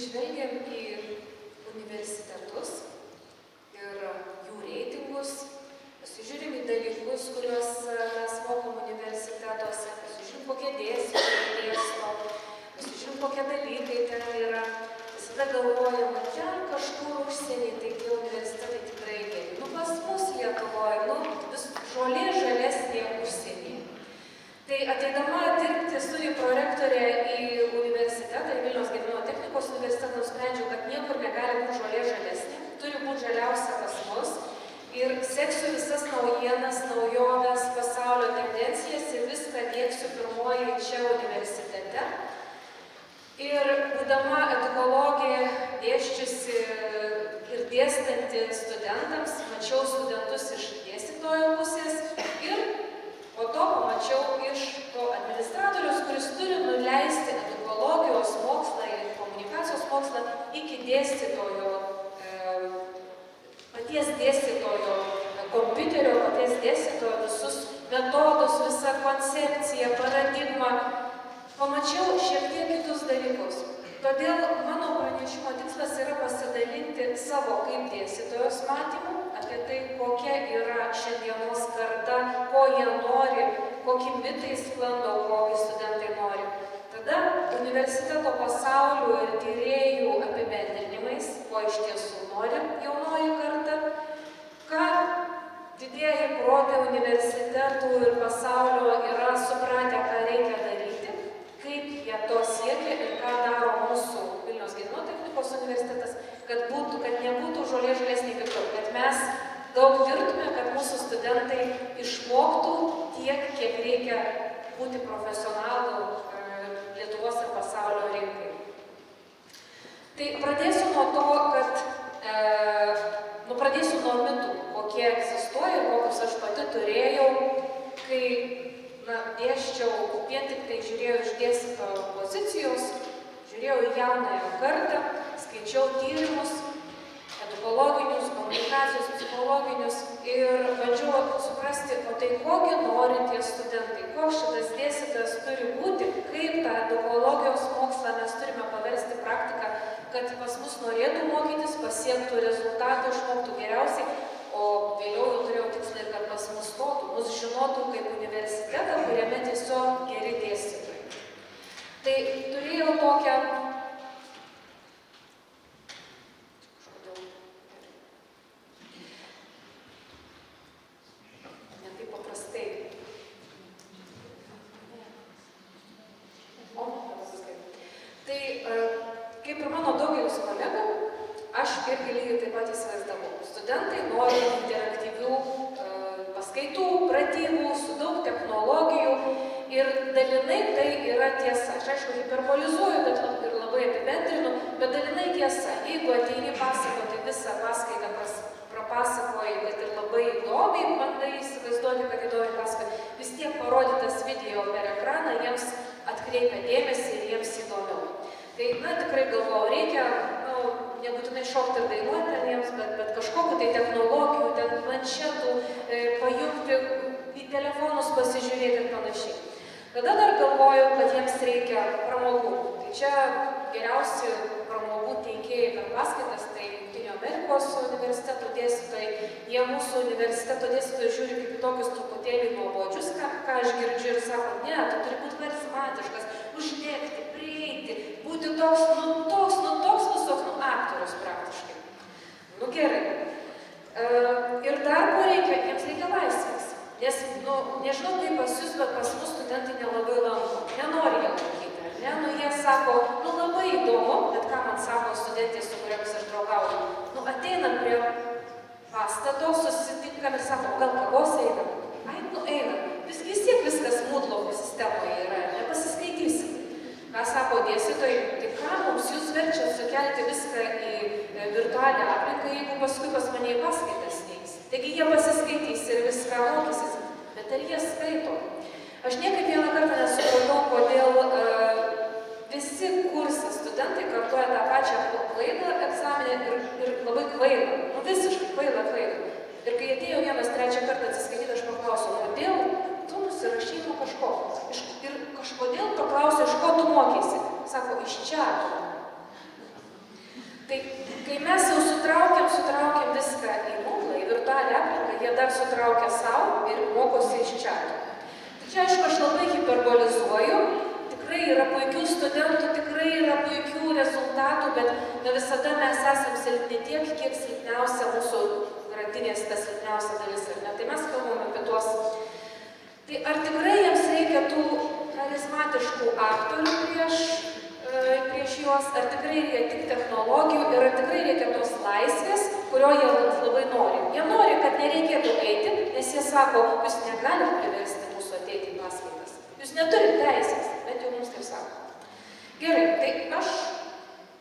žvelgiam į universitetus ir jų reitingus, pasižiūrim į dalykus, kuriuos mes mokom universitetuose, pasižiūrim, kokie dėstytojai dėsto, pasižiūrim, kokie dalykai ten yra. Visada galvojam, kad ten kažkur užsienį, tai tie universitetai tikrai geri. Pas mus Lietuvoje, vis žolė žalesnė užsienį. Tai ateidama dirbti studijų prorektorė į universitetą, į Vilniaus Gedimino technikos universitetą, nusprendžiau, kad niekur negali būti žolė žalesnė, turi būti žaliausia pas mus. Ir seksiu visas naujienas, naujoves, pasaulio tendencijas ir viską dėksiu pirmoji čia universitete. Ir būdama edukologė, dėsčiusi ir dėstanti studentams, mačiau studentus iš dėstytojo pusės ir po to pamačiau iš to administratorius, kuris turi nuleisti edukologijos mokslą ir komunikacijos mokslą iki dėstytojo, paties dėstytojo kompiuterio, paties dėstytojo visus metodus, visą koncepciją, paradigmą. Pamačiau šiek tiek kitus dalykus. Todėl mano pranešimo tikslas yra pasidalinti savo kaip dėstytojos matymu apie tai, kokia yra šiandienos karta, ko jie nori, kokį mitai sklando, kokį studentai nori. Tada universiteto pasaulio ir tyrėjų apibendrinimais, ko iš tiesų nori jaunoji karta, ką didieji protai universitetų ir pasaulio yra supratę, ką reikia daryti, kaip jie to siekia ir ką daro mūsų Vilniaus Gedimino technikos universitetas, kad nebūtų žolė žalesnė kitur, kad mes daug dirbtume, kad mūsų studentai išmoktų tiek, kiek reikia būti profesionalų Lietuvos ir pasaulio rinkai. Tai pradėsiu nuo to, kad pradėsiu nuo mitų, kokie egzistuoja ir kokius aš pati turėjau, kai dėsčiau, vien tik tai žiūrėjau iš dėstytojo pozicijos, žiūrėjau į jaunąją kartą, skaičiau tyrimus, edukologinius, komunikacijos, psichologinius ir bandžiau suprasti, o tai kogi nori tie studentai, koks šitas dėstytojas turi būti, kaip tą edukologijos mokslą mes turime paversti praktiką, kad pas mus norėtų mokytis, pasiektų rezultatų, išmoktų geriausiai, o vėliau jau turėjau tikslą ir kad pas mus stotų, mus žinotų kaip universitetą, kuriame tiesiog geri dėstytojai. Tai turėjau tokią... Ne taip paprastai. Tai kaip ir mano daugelis kolegų, aš irgi lygiai taip pat įsivaizdavau. Studentai nori interaktyvių paskaitų, pratybų, su daug technologijų ir dalinai tai yra tiesa. Aš aišku hiperbolizuoju, bet ir labai apibendrinu, bet dalinai tiesa. Jeigu ateini pasakoti visą paskaitą, prapasakoji, kad ir labai įdomiai, bandai įsivaizduoti, kad įdomiai pasakoti, vis tiek parodytas video per ekraną, jiems atkreipia dėmesį ir jiems įdomiau. Tai, tikrai galvojau, reikia, nebūtinai šokti ir dainuoti ten jiems, bet kažkokiu tai technologijų, ten planšetų, pajungti, į telefonus pasižiūrėti ir panašiai. Tada dar galvojau, kad jiems reikia pramogų. Tai čia geriausi pramogų teikėjai per paskaitas, tai Jungtinių Amerikos universiteto dėstytojai, jie mūsų universiteto dėstytojai žiūri kaip tokius truputėlį nuobodžius, ką aš girdžiu ir sako, ne, tu turi būti charizmatiškas, uždegti, prieiti, būti toks visoks, aktorius praktiškai. Gerai. Ir dar ko reikia, jiems reikia laisvės. Nes, nežinau kaip pas jūs, bet pas mus studentai nelabai lanko. Nenori jie lankyti, ar ne? Jie sako, labai įdomu, bet ką man sako studentės, su kuriamis aš draugauju. Ateinam prie pastato, susitinkam ir sako, gal kavos einam? Einam. Vis tiek viskas Moodle sistemoje yra, nepasiskaitysim. Ką sako dėstytojai, tai ką mums jūs verčia sukelti viską į virtualią aplinką, jeigu paskui pas mane į paskaitas neis. Taigi jie pasiskaitys ir viską mokysis, bet ar jie skaito? Aš niekaip vieną kartą nesupratau, kodėl visi kursi studentai kartuoja tą pačią klaidą egzaminę ir labai kvailą, visiškai kvailą. Ir kai atėjo vienas trečią kartą atsiskaityti, aš paklausiau, kodėl tu nusirašei nuo kažko? Ir kažkodėl paklausė, iš ko tu mokysi? Sako, iš čia. sutraukia savo ir mokosi iš čiato. Tai čia, aišku, aš labai hiperbolizuoju, tikrai yra puikių studentų, tikrai yra puikių rezultatų, bet ne visada mes esam silpni tiek, kiek silpniausia mūsų grandinės, ta silpniausia dalis. Tai mes kalbam apie tuos. Tai ar tikrai jiems reikia tų charizmatiškų aktorių prieš juos, ar tikrai reikia tik technologijų ir ar tikrai reikia tos laisvės, kurio jie labai nori. Jie nori, kad nereikėtų eiti, nes jie sako, jūs negalite priversti mūsų ateiti į paskaitas. Jūs neturite teisės, bet jau mums taip sako. Gerai, tai aš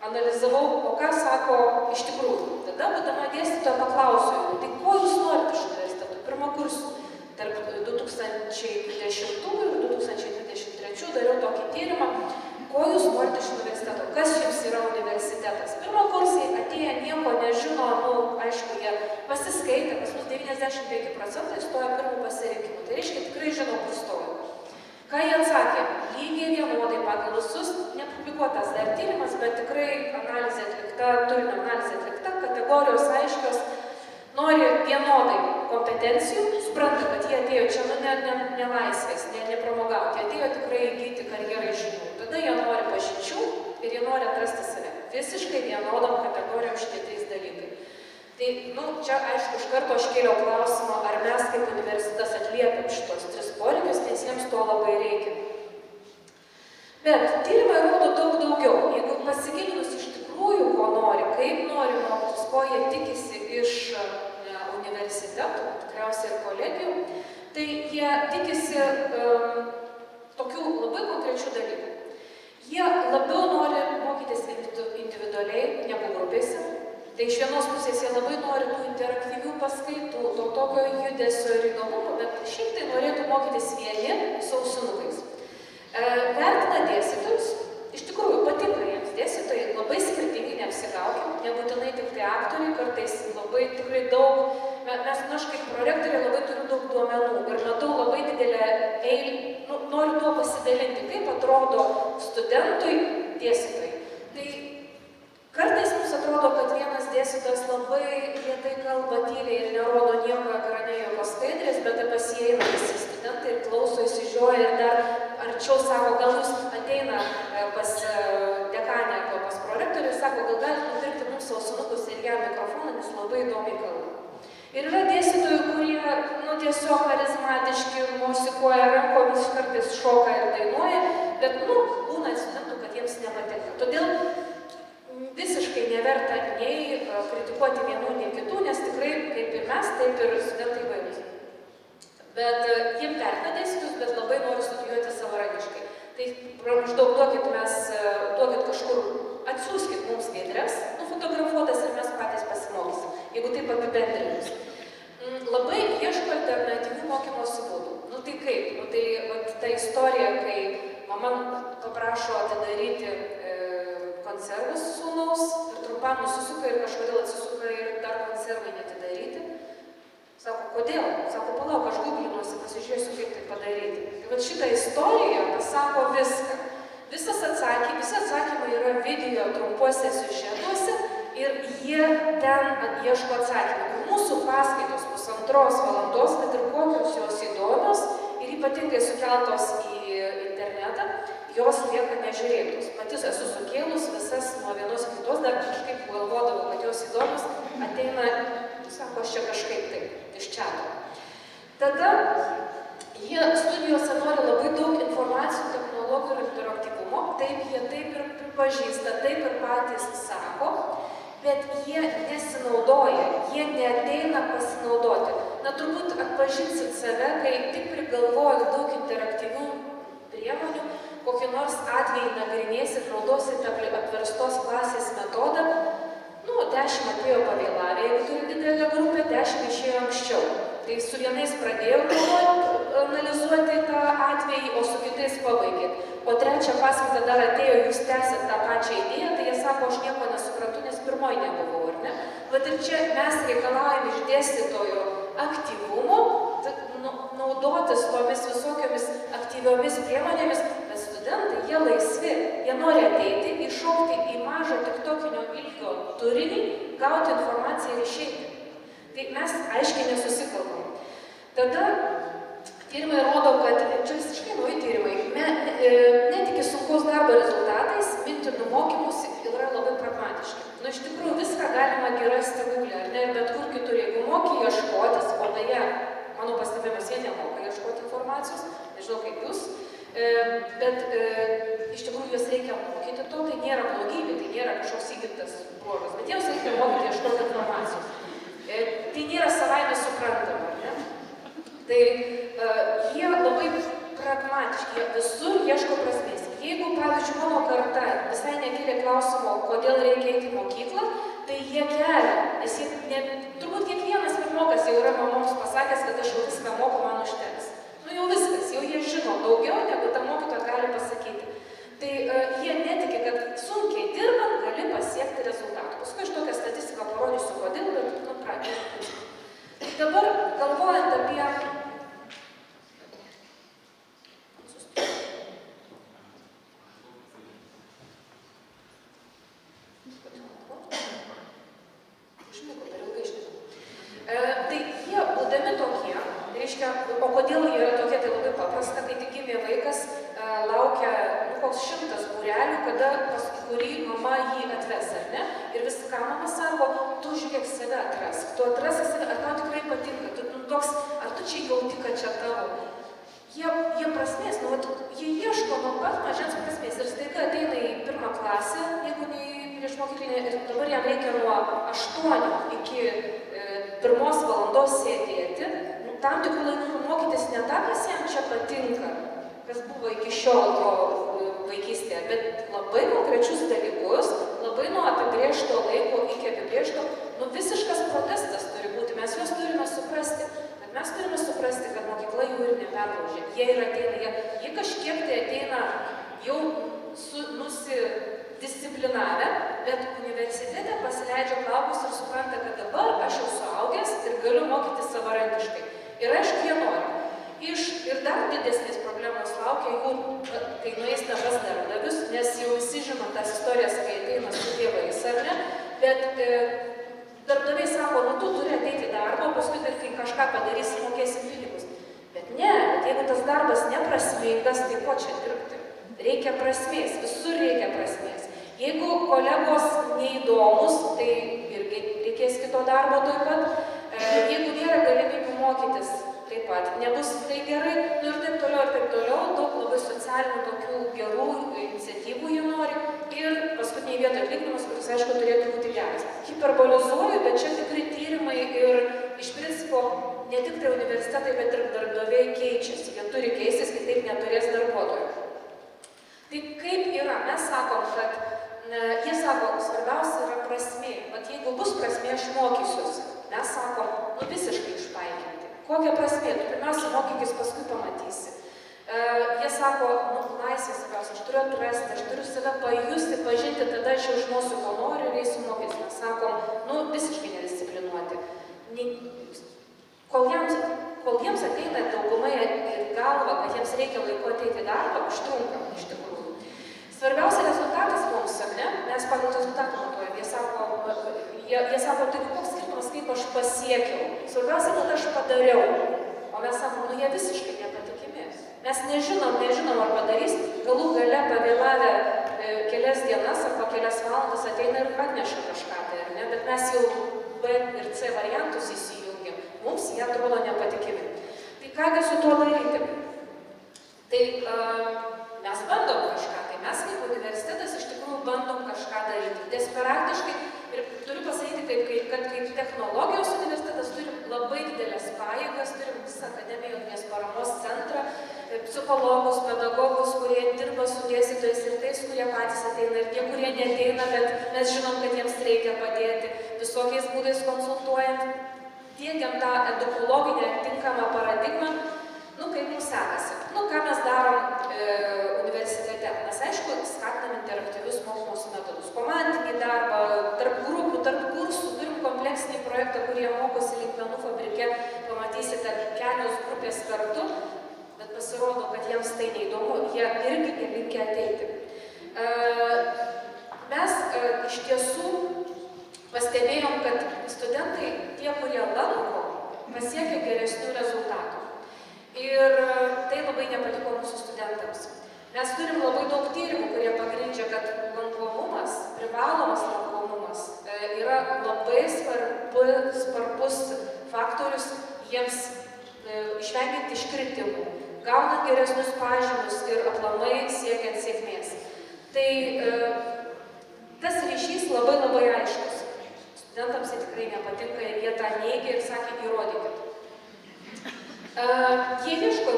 analizavau, o ką sako iš tikrųjų. Tada, būdama dėstytoja, paklausiau, tai ko jūs norite iš universitetų? Pirmą kursų. Tarp 2020 ir 2023 dariau tokį tyrimą, ko jūs norite iš universiteto, kas jums yra universitetas. Pirmo kursai atėję nieko nežino, aišku, jie pasiskaitė, pas mus 95% stoja pirmų pasirinkimų, tai reiškia tikrai žino, kur stoja. Ką jie atsakė? Lygiai vienodai pagal visus, nepublikuotas dar tyrimas, bet tikrai analizė atlikta, turinio analizė atlikta, kategorijos aiškios, nori vienodai kompetencijų, supranta, kad jie atėjo čia, ne laisvės, ne pramogauti, jie atėjo tikrai įgyti karjerai žinių. Tada jie nori pažinčių ir jie nori atrasti save. Visiškai vienodom kategorijom šitie trys dalykai. Tai, čia, aišku, iš karto aš kėliau klausimą, ar mes kaip universitetas atliepiam šitos tris poreikius, nes jiems to labai reikia. Bet tyrimai rodo daug daugiau. Jeigu pasigilinus iš tikrųjų, ko nori, kaip nori mokytis, ko jie tikisi iš universitetų, tikriausiai ir kolegijų, tai jie tikisi tokių labai konkrečių dalykų. Jie labiau nori mokytis individualiai negu grupėse. Tai iš vienos pusės jie labai nori tų interaktyvių paskaitų, to tokio judesio ir įdomumo, bet šiaip tai norėtų mokytis vieni su ausinukais. Vertina dėstytojus, iš tikrųjų patinka jiems dėstytojai, labai skirtingai neapsigaukim, nebūtinai tik tai aktoriai, kartais labai tikrai daug, aš kaip prorektorė labai turiu daug duomenų ir matau labai didelę eilę, noriu tuo pasidalinti, kaip atrodo studentui dėstytojai. Tai kartais mums atrodo, kad vienas dėstytojas labai lėtai kalba, tyliai ir nerodo nieko ekrane, jokios skaidrės, bet pas jį eina visi studentai ir klauso, įsižioja ir dar arčiau sako, gal jūs ateina pas dekanę arba pas prorektorių ir sako, gal galite nupirkti mums ausinukus ir ją mikrofoną, nes labai įdomiai kalba. Ir yra dėstytojų, kurie tiesiog charizmatiški, mosikuoja rankomis, kartais šoka ir dainuoja, bet būna studentų, kad jiems nepatinka. Todėl visiškai neverta nei kritikuoti vienų, nei kitų, nes tikrai kaip ir mes, taip ir studentai įvairūs. Bet jie vertina dėstytojus, bet labai nori studijuoti savarankiškai. Tai maždaug duokit kažkur, atsiųskit mums skaidres, nufotografuotas ir mes patys pasimokysim, jeigu taip apibendrinus. Labai ieško alternatyvių mokymosi būdų. Tai kaip? Tai ta istorija, kai mama paprašo atidaryti konservus sūnaus ir trumpam nusisuka ir kažkodėl atsisuka ir dar konservai netidaryti. Sako, kodėl? Sako, palauk, aš googlinuosi, pasižiūrėsiu, kaip tai padaryti. Tai šitą istoriją pasako viską. Visi atsakymai yra video trumpuose siužetuose ir jie ten ieško atsakymų. Mūsų paskaitos 1,5 valandos, kad ir kokios jos įdomios ir ypatingai sukeltos į internetą, jos lieka nežiūrėtos. Patys esu sukėlus visas nuo vienos kitos, dar kažkaip galvodavau, kad jos įdomios, ateina, sako, aš čia kažkaip taip, iš čiato. Tada jie studijose nori labai daug informacijų, technologijų ir interaktyvumo, taip jie taip ir pripažįsta, taip ir patys sako, bet jie nesinaudoja, jie neateina pasinaudoti. Turbūt atpažinsit save, kai tik prigalvojat daug interaktyvių priemonių, kokį nors atvejį nagrinėsit, naudosit apverstos klasės metodą, 10 atėjo pavėlavę, jeigu turi didelę grupę, 10 išėjo anksčiau. Tai su vienais pradėjau analizuoti tą atvejį, o su kitais pabaigėt. O trečią paskaitą dar atėjo, jūs tęsėt tą pačią idėją, tai jie sako, aš nieko nesuprantu, nes pirmoji nebuvau, ar ne? Vat ir čia mes reikalaujame iš dėstytojo aktyvumo, naudotis tomis visokiomis aktyviomis priemonėmis, bet studentai, jie laisvi, jie nori ateiti, iššokti į mažą tiktokinio ilgio turinį, gauti informaciją ir išeiti. Tai mes aiškiai nesusikalbam. Tada tyrimai rodo, kad čia visiškai nauji tyrimai, netiki sunkaus darbo rezultatais, mintinų mokymusi yra labai pragmatiški. Nu, iš tikrųjų, viską galima rasti Google, ar ne, bet kur kitur, jeigu moki ieškotis, o beje, mano pastebėjimas, jie nemoka ieškoti informacijos, nežinau kaip jūs, bet iš tikrųjų juos reikia mokyti to, tai nėra blogybė, tai nėra kažkoks įgimtas bruožas, bet jiems reikia mokyti ieškoti informacijos. Tai nėra savaime suprantama, ar ne? Tai jie labai pragmatiški, jie visur ieško prasmės. Jeigu, pavyzdžiui, mano karta visai nekėlė klausimo, kodėl reikia eiti į mokyklą, tai jie kelia, nes turbūt kiekvienas pirmokas jau yra mamoms pasakęs, kad aš jau viską moku, man užteks. Nu jau viskas, jau jie žino daugiau, negu ta mokytoja gali pasakyti. Tai jie netiki, kad sunkiai dirbant gali pasiekti rezultatų. Paskui aš tokią statistiką parodysiu, kodėl, bet pradžiai. Dabar galvojant apie tai jie, būdami tokie, reiškia, o kodėl jie yra tokie, tai labai paprasta, kai tik gimė vaikas, laukia koks 100 būrelių, kada pas kurį mama jį atves, ar ne? Ir vis ką mama sako, tu žiūrėk save atrask, tu atrask save, ar tau tikrai patinka, tu toks, ar tu čia jauti, kad čia tavo. Jie prasmės, nu, jie ieško nuo pat mažens prasmės ir staiga ateina į 1 klasę, jeigu ne prieš mokyklinę, ir dabar jam reikia nuo 8 iki 1 valandos sėdėti, tam tikrų laikų mokytis ne tą, kas jam čia patinka, kas buvo iki šiol to vaikystėje, bet labai konkrečius dalykus, labai nuo apibrėžto laiko iki apibrėžto, nu visiškas protestas turi būti, mes juos turime suprasti, bet mes turime suprasti, kad mokykla jų ir neperlaužė, jie ir ateina, jie kažkiek tai ateina jau nusidisciplinavę, bet universitete pasileidžia plaukus ir supranta, kad dabar aš jau suaugęs ir galiu mokytis savarankiškai. Ir aišku, jie nori. Ir dar didesnės problemos laukia jų, kai nueis pas darbdavius, nes jau visi žino tas istorijas, kai ateina su tėvais, ar ne, bet darbdaviai sako, nu tu turi ateiti į darbą, paskui dar kai kažką padarysi, mokėsi pinigus. Bet ne, bet jeigu tas darbas neprasmingas, tai ko čia dirbti? Reikia prasmės, visur reikia prasmės. Jeigu kolegos neįdomus, tai irgi reikės kito darbo taip pat. Jeigu nėra galimybių mokytis, taip pat nebus tai gerai, nu ir taip toliau, daug labai socialinių tokių gerų iniciatyvų jie nori ir paskutiniai vietoje atlyginimas, kuris aišku turėtų būti geras. Hiperbolizuoju, bet čia tikrai tyrimai ir iš principo ne tik tai universitetai, bet ir darbdaviai keičiasi, jie turi keistis, kitaip neturės darbuotojų. Tai kaip yra, mes sakom, kad jie sako, svarbiausia yra prasmė, bet jeigu bus prasmė, aš mokysiuosi. Mes sakom, nu visiškai išpaikinti. Kokia prasmė? Tu pirmiausia mokykis, paskui pamatysi. Jie sako, nu laisvė svarbiausia, aš turiu atrasti, aš turiu save pajusti, pažinti, tada aš jau žinosiu, ko noriu ir eisiu mokytis. Mes sakom, nu visiškai nedisciplinuoti. Kol jiems ateina daugumai į galvą, kad jiems reikia laiko ateiti į darbą, užtrunka iš tikrųjų. Svarbiausia rezultatas mums, ar ne? Mes pagal rezultatą matuojam. Jie sako, tai koks skirtumas, kaip aš pasiekiau. Svarbiausia, kad aš padariau. O mes sakom, nu jie visiškai nepatikimi. Mes nežinom, ar padarys. Galų gale pavėlavę kelias dienas arba kelias valandas ateina ir atneša kažką tai, ar ne? Bet mes jau B ir C variantus įsijungiam. Mums jie atrodo nepatikimi. Tai kągi su tuo daryti? Tai mes bandom kažką. Mes kaip universitetas iš tikrųjų bandom kažką daryti. Desperatiškai, ir turiu pasakyti, kad kaip technologijos universitetas turim labai didelės pajėgas, turim visą akademinės paramos centrą, psichologus, pedagogus, kurie dirba su dėstytojais ir tais, kurie patys ateina, ir tie, kurie neateina, bet mes žinom, kad jiems reikia padėti, visokiais būdais konsultuojant, diegiam tą edukologinę tinkamą paradigmą. Nu, kaip mums sekasi. Nu, ką mes darom universitete? Mes, aišku, skatinam interaktyvius mokymosi metodus, komandinį darbą, tarp grupų, tarp kursų, turim kompleksinį projektą, kurie mokosi linkmenų fabrike, pamatysite kelios grupės kartu, bet pasirodo, kad jiems tai neįdomu, jie irgi nelinkia ateiti. Mes iš tiesų pastebėjom, kad studentai, tie, kurie lanko, pasiekia geresnių rezultatų. Mes turim labai daug tyrimų, kurie pagrindžia, kad lankomumas, privalomas lankomumas yra labai svarbus faktorius jiems išvengiant iškritimų, gaunant geresnius pažymius ir aplamai siekiant sėkmės. Tai tas ryšys labai aiškus. Studentams tai tikrai nepatinka ir jie tą neigia ir sakė, įrodykit. Jie ieško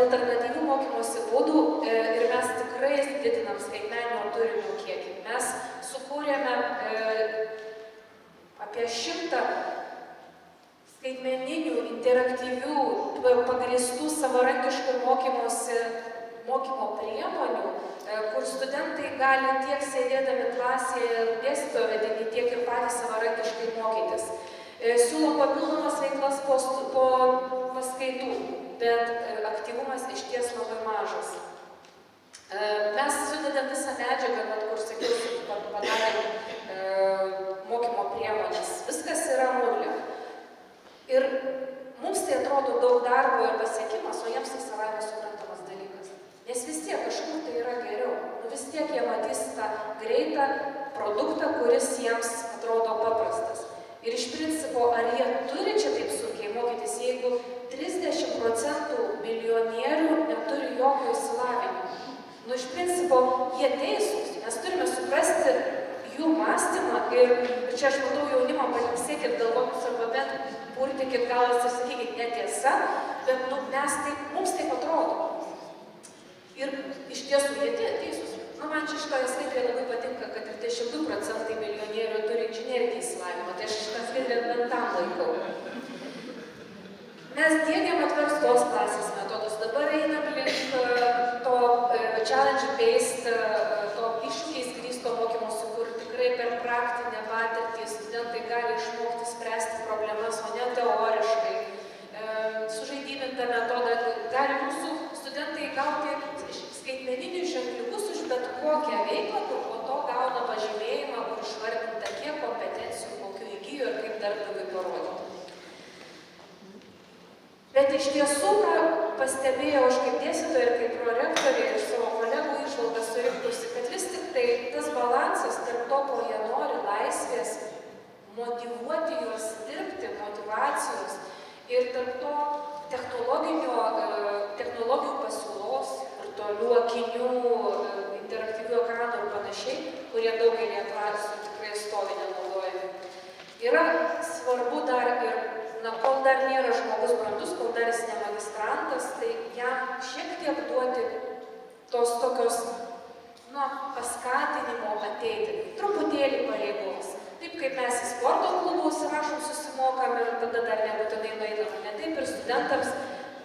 alternatyvių mokymosi būdų ir mes tikrai didinam skaitmeninio turinio kiekį. Mes sukūrėme apie 100 skaitmeninių, interaktyvių, pagrįstų savarankiškų mokymo priemonių, kur studentai gali tiek sėdėdami klasėje dėstytojo vedini, tiek ir patys savarankiškai mokytis. Siūlom papildomas veiklas po paskaitų, bet aktyvumas išties labai mažas. Mes sudedam visą medžiagą, kur sakiau, padarėm mokymo priemonės. Viskas yra Moodle. Ir mums tai atrodo daug darbo ir pasiekimas, o jiems tai savaime suprantamas dalykas. Nes vis tiek kažkur tai yra geriau. Vis tiek jie matys tą greitą produktą, kuris jiems atrodo paprastas. Ir iš principo, ar jie turi čia taip sunkiai mokytis, jeigu 30% milijonierių neturi jokio išsilavinimo? Nu, iš principo, jie teisūs. Mes turime suprasti jų mąstymą ir čia aš matau jaunimą, palimsėkit galvomis arba bent purtikit galas ir sakykit netiesa, bet mums taip atrodo. Ir iš tiesų jie teisūs. Man šitoje skaidrėje labai patinka, kad 32% milijonierių turi inžinerinį išsilavinimą, tai aš šitą skaidrę bent tam laikau. Mes diegiam atverstos klasės metodus, dabar einam link to challenge-based, to iššūkiais grįsto mokymosi, kur tikrai per praktinę patirtį studentai gali išmokti spręsti problemas, o ne teoriškai. Sužaidybintą metodą gali mūsų studentai gauti skaitmeninius ženkliukus už bet kokią veiklą, kur po to gauna pažymėjimą, kur išvardinta kiek kompetencijų, kokių įgyjo ir kaip darbdaviui parodyti. Bet iš tiesų, ką pastebėjau aš kaip dėstytoja ir kaip prorektorė ir savo kolegų įžvalgas surinkusi, kad vis tik tai tas balansas tarp to, ko jie nori, laisvės, motyvuoti juos dirbti, motyvacijos ir tarp to technologijų pasiūlos, virtualių akinių, interaktyvių ekranų ir panašiai, kurie daugelį atvarsių tikrai stovi nenaudojami. Yra svarbu dar ir, kol dar nėra žmogus brandus, kol dar jis ne magistrantas, tai jam šiek tiek duoti tos tokios, paskatinimo ateiti, truputėlį pareigos. Taip kaip mes į sporto klubus rašom, susimokam ir tada dar nebūtinai nueinam. Ne taip ir studentams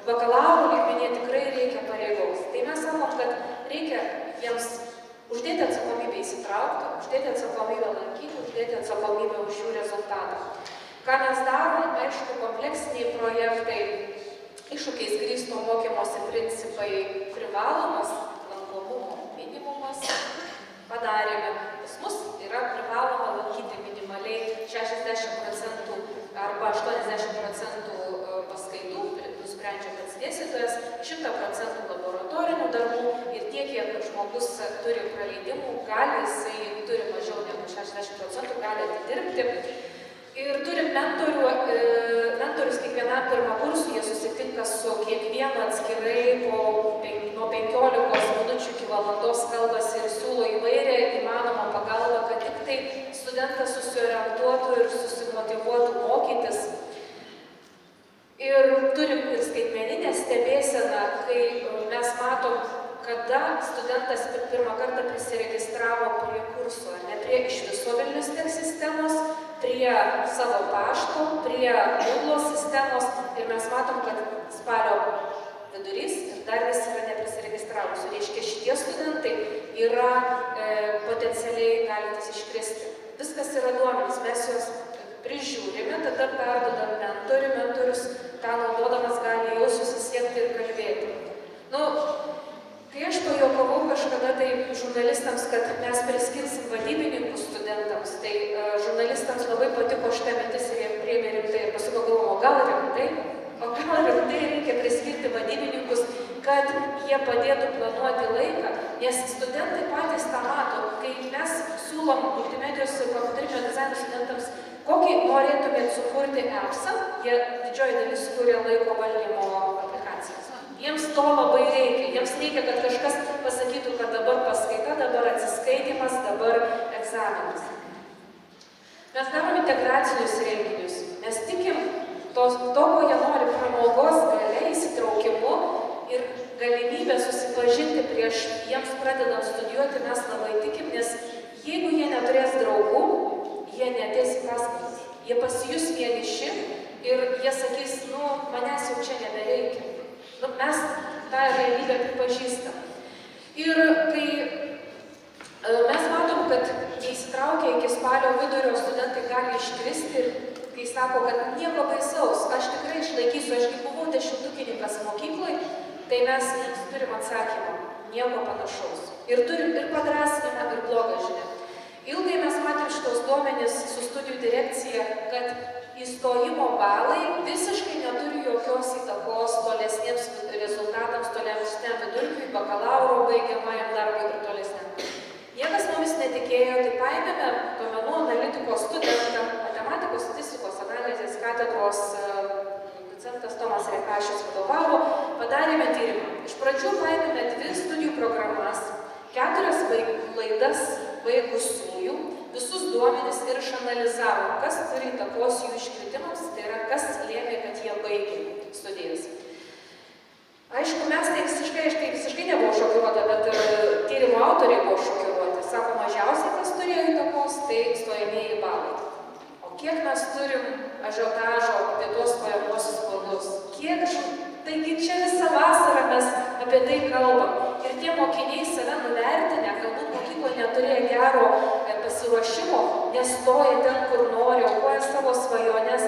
bakalauro lygmenyje tikrai reikia pareigos. Tai mes sakom, kad reikia jiems uždėti atsakomybę įsitraukti, uždėti atsakomybę lankyti, uždėti atsakomybę už jų rezultatą. Ką mes darom, aišku, kompleksiniai projektai, iššūkiais grįsto mokymosi principai, privalomas lankomumo minimumas padarėme. Pas mus yra privaloma lankyti minimaliai 60% arba 80% paskaitų, nusprendžia pats dėstytojas, 100% laboratorinių darbų ir tiek, kiek žmogus turi praleidimų, jisai turi mažiau negu 60%, gali atidirbti. Ir turim mentorius kiekvienam pirmą kursų, jie susitinka su kiekvienu atskirai nuo 15 minučių iki valandos kalbasi ir siūlo įvairią įmanomą pagalbą, kad tik tai studentas susiorientuotų ir susimotyvuotų mokytis. Ir turim ir skaitmeninę stebėseną, kai mes matom, kada studentas pirmą kartą prisiregistravo prie kurso, ne prie iš viso Vilnius Tech sistemos, prie savo pašto, prie Moodle sistemos ir mes matom, kad spalio vidurys ir dar vis yra neprisiregistravusių. Reiškia, šitie studentai yra potencialiai galintys iškristi. Viskas yra duomenys, mes juos prižiūrime, tada perdodam mentorius, tą naudodamas gali jau susisiekti ir kalbėti. Kai aš pajuokavau kažkada tai žurnalistams, kad mes priskirsim vadybininkus studentams, tai žurnalistams labai patiko šitą mintis ir jie priėmė rimtai ir paskui pagalvojo, gal rimtai reikia priskirti vadybininkus kad jie padėtų planuoti laiką, nes studentai patys tą mato. Kai mes siūlom multimedijos ir kompiuterinio dizaino studentams, kokį norėtumėt sukurti appsą, jie didžioji dalis kuria laiko valdymo aplikacijas. Jiems to labai reikia. Jiems reikia, kad kažkas pasakytų, kad dabar paskaita, dabar atsiskaitimas, dabar egzaminas. Mes darom integracinius renginius. Mes tikim to, ko jie nori, pramogos galia, įsitraukimu ir galimybę susipažinti prieš jiems pradedant studijuoti, mes labai tikim, nes jeigu jie neturės draugų, jie neateis į paskaitas. Jie pasijus vieniši ir jie sakys, manęs jau čia nebereikia. Mes tą realybę pripažįstam. Ir kai mes matom, kad neįsitraukia iki spalio vidurio studentai gali iškristi ir kai sako, kad nieko baisaus, aš tikrai išlaikysiu, ašgi buvau dešimtukininkas mokyklai, tai mes turim atsakymą, nieko panašaus. Ir turim ir padrasinimą, ir blogą žinią. Ilgai mes matėm šitos duomenys su studijų direkcija, kad įstojimo balai visiškai neturi jokios įtakos tolesniems rezultatams, tolesniam vidurkiui, bakalauro baigiamajam darbui ir tolesniam. Niekas mumis netikėjo, tai paėmėme duomenų analitikos studentą, matematikos statistikos analizės katedros docentas Tomas Rekašius vadovavo, padarėme tyrimą. Iš pradžių paėmėme 2 studijų programas, 4 laidas baigusiųjų, visus duomenis ir išanalizavom, kas turi įtakos jų iškritimams, tai yra kas lėmė, kad jie baigė studijas. Aišku, mes tai visiškai nebuvau šokiruota, bet ir tyrimo autoriai buvo šokiruoti. Sako, mažiausiai kas turėjo įtakos, tai stojamieji balai. O kiek mes turim ažiotažo apie tuos stojamosius balus? Taigi čia visą vasarą mes apie tai kalbam. Ir tie mokiniai save nuvertinę, galbūt mokykloje neturėjo gero pasiruošimo, nestoja ten, kur nori, aukoja savo svajonės.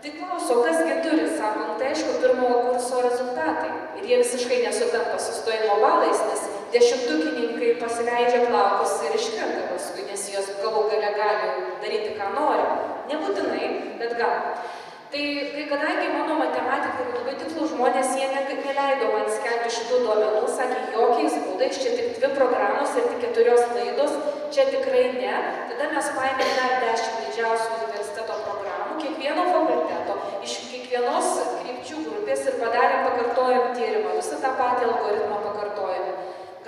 Tai klauso, kasgi turi, sakom, tai aišku, pirmojo kurso rezultatai. Ir jie visiškai nesutampa su stojimo balais, nes dešimtukininkai pasileidžia plaukus ir iškrenta paskui, nes jos galų gale gali daryti, ką nori. Nebūtinai, bet gal. Tai kadangi mano matematikai yra labai tikslų žmonės, jie neleido man skelbti šitų duomenų, sakė, jokiais būdais, čia tik 2 programos ir tik 4 laidos, čia tikrai ne. Tada mes paėmėm dar 10 didžiausių universiteto programų, kiekvieno fakulteto, iš kiekvienos krypčių grupės ir padarėm, pakartojom tyrimą, visą tą patį algoritmą pakartojame.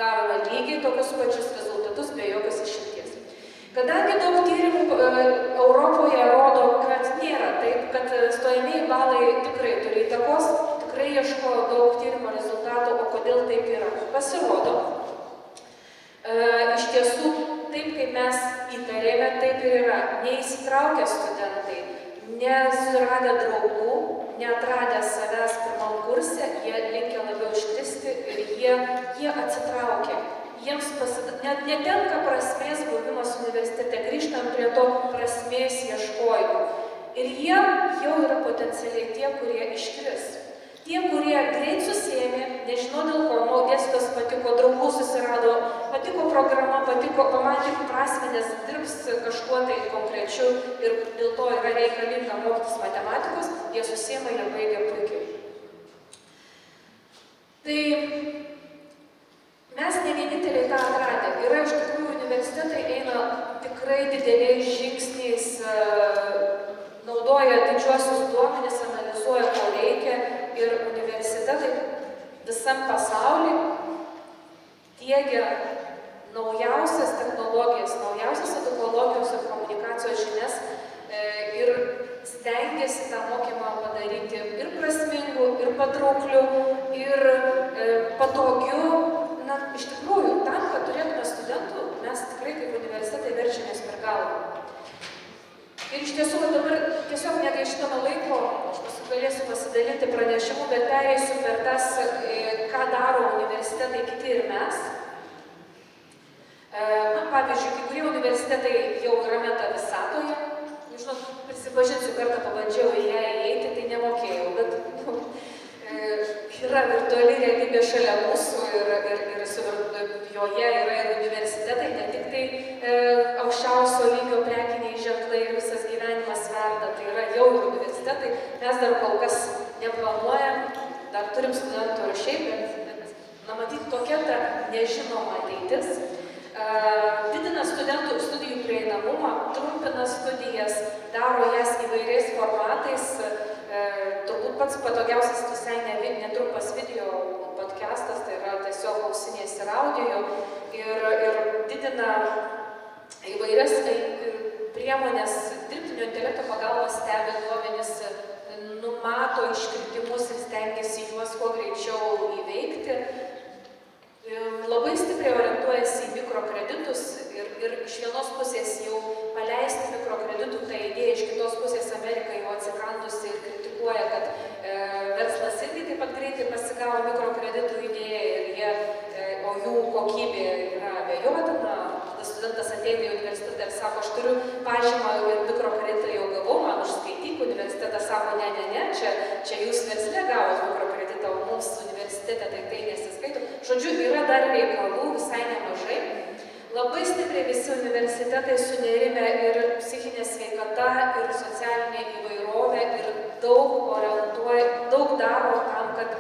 Gavome lygiai tokius pačius rezultatus, be jokios išimties. Kadangi daug tyrimų Europoje rodo, kad nėra taip, kad stojamieji balai tikrai turi įtakos, tikrai ieško daug tyrimo rezultatų, o kodėl taip yra. Pasirodo, iš tiesų, taip kaip mes įtarėme, taip ir yra. Neįsitraukę studentai, nesuradę draugų, neatradę savęs pirmam kurse, jie linkia labiau iškristi ir jie atsitraukia. Jiems netenka prasmės buvimas universitete, grįžtam prie to prasmės ieškojimo. Ir jie jau yra potencialiai tie, kurie iškris. Tie, kurie greit susėmė, nežinau dėl ko, dėstytojas patiko, draugų susirado, patiko programa, pamatė prasmę, nes dirbs kažkuo tai konkrečiu ir dėl to yra reikalinga mokytis matematikos, jie susėmė, jie baigia puikiai. Tai mes ne vieninteliai tą atradę. Yra iš tikrųjų universitetai eina tikrai dideliais žingsniais, naudoja didžiuosius duomenis, analizuoja, ko reikia ir universitetai visam pasauly tiegia naujausias technologijas, naujausias edukologijos ir komunikacijos žinias ir stengiasi tą mokymą padaryti ir prasmingu, ir patraukliu, ir patogiu. Iš tikrųjų, tam, kad turėtume studentų, mes tikrai kaip universitetai verčiamės per galvą. Ir iš tiesų, dabar tiesiog negaištama laiko, aš galėsiu pasidalinti pranešimu, bet pereisiu per tas, ką daro universitetai kiti ir mes. Pavyzdžiui, kai kurie universitetai jau yra meta visatoje. Žinot, prisipažinsiu, kartą pabandžiau į ją įeiti, tai nemokėjau, bet yra virtuali realybė šalia mūsų ir joje yra ir universitetai, ne tik tai aukščiausio lygio prekiniai ženklai ir visas gyvenimas verda, tai yra jau ir universitetai. Mes dar kol kas neplanuojam, dar turim studentų ir šiaip, bet Na, matyt, tokia ta nežinoma ateitis. Didina studentų studijų prieinamumą, trumpina studijas, daro jas įvairiais formatais. Turbūt pats patogiausias visai netrumpas video podcastas, tai yra tiesiog ausinės ir audio. Ir didina įvairias priemonės, dirbtinio intelekto pagalba stebi duomenis, numato iškritimus ir stengiasi juos kuo greičiau įveikti. Labai stipriai orientuojasi į mikrokreditus ir iš vienos pusės jau paleisti mikrokreditų, tai idėja, iš kitos pusės Amerika jau atsikandusi ir kritikuoja, kad verslas irgi taip pat greitai pasigavo mikrokreditų idėją o jų kokybė yra abejotina. Studentas ateina į universitetą ir sako, aš turiu pažymą ir mikrokreditą jau gavau, man užskaityk, universitetas sako, ne, čia jūs versle gavot mikrokreditą, o mums universitete tai nesiskaito. Žodžiu, yra dar reikalų visai nemažai. Labai stipriai visi universitetai sunerime ir psichinė sveikata, ir socialinė įvairovė, ir daug daro tam, kad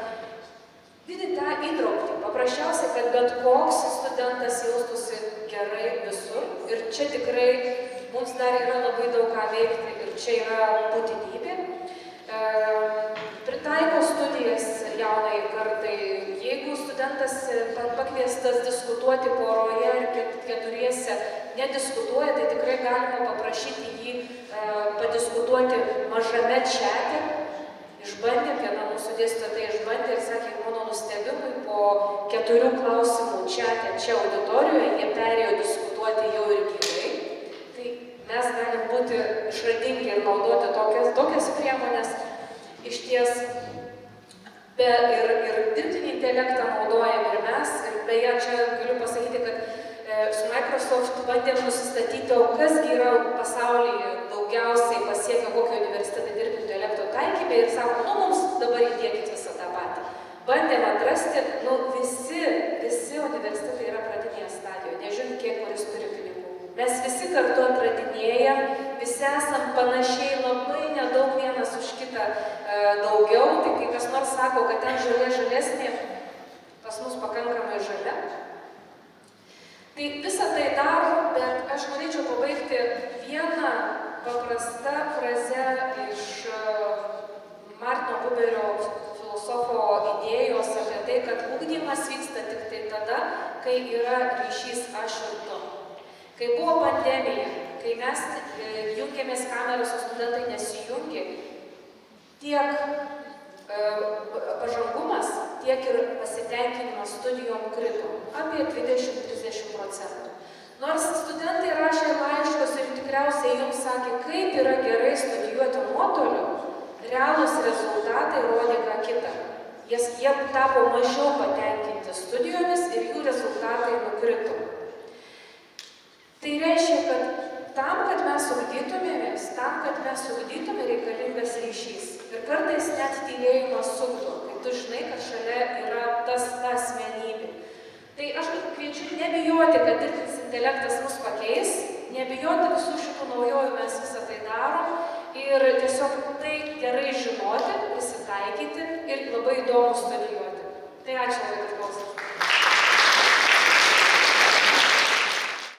didinti tą įtraukti. Paprasčiausiai, kad bet koks studentas jaustųsi gerai visur. Ir čia tikrai mums dar yra labai daug ką veikti ir čia yra būtinybė. Pritaiko studijas jaunai kartai. Jeigu studentas pakviestas diskutuoti poroje ir keturiese nediskutuoja, tai tikrai galima paprašyti jį padiskutuoti mažame čate. Išbandėm, viena mūsų dėstytoja tai išbandė ir sakė, mano nustebimui po 4 klausimų čate čia auditorijoje jie perėjo diskutuoti jau ir gyvai. Tai mes galim būti išradingi ir naudoti tokias priemonės. Iš ties, ir dirbtinį intelektą naudojam ir mes. Ir beje, čia galiu pasakyti, kad su Microsoft bandėm nusistatyti, o kasgi yra pasaulyje daugiausiai pasiekia kokio universitetą dirbtinio intelekto taikymę ir sako, mums dabar įdėkit visą tą patį. Bandėm atrasti, visi universitetai yra pradinėje stadijoje, nežiūrint, kiek kuris turi pinigų. Mes visi kartu atradinėjam, visi esam panašiai labai nedaug vienas už kitą daugiau, tai kai kas nors sako, kad ten žalesnė, pas mus pakankamai žalia. Tai visą tai daro, bet aš norėčiau pabaigti vieną paprasta fraze iš Martino Buberio filosofo idėjos apie tai, kad ugdymas vyksta tik tai tada, kai yra ryšys aš ir tu. Kai buvo pandemija, kai mes jungėmės kameras, o studentai nesijungė, tiek pažangumas, tiek ir pasitenkinimas studijom krito apie 20–30%. Nors studentai rašė laiškus ir tikriausiai jums sakė, kaip yra gerai studijuoti nuotoliu, realūs rezultatai rodė ką kitą. Jie tapo mažiau patenkinti studijomis ir jų rezultatai nukrito. Tai reiškia, kad tam, kad mes ugdytumėmės, reikalingas ryšys. Ir kartais net tylėjimas sugdo, kai tu žinai, kad šalia yra ta asmenybė. Tai aš kviečiu nebijoti, kad dirbtinis intelektas mus pakeis, nebijoti visų šitų naujovių, mes visą tai darom ir tiesiog tai gerai žinoti, prisitaikyti ir labai įdomu studijuoti. Tai ačiū, kad klausėte.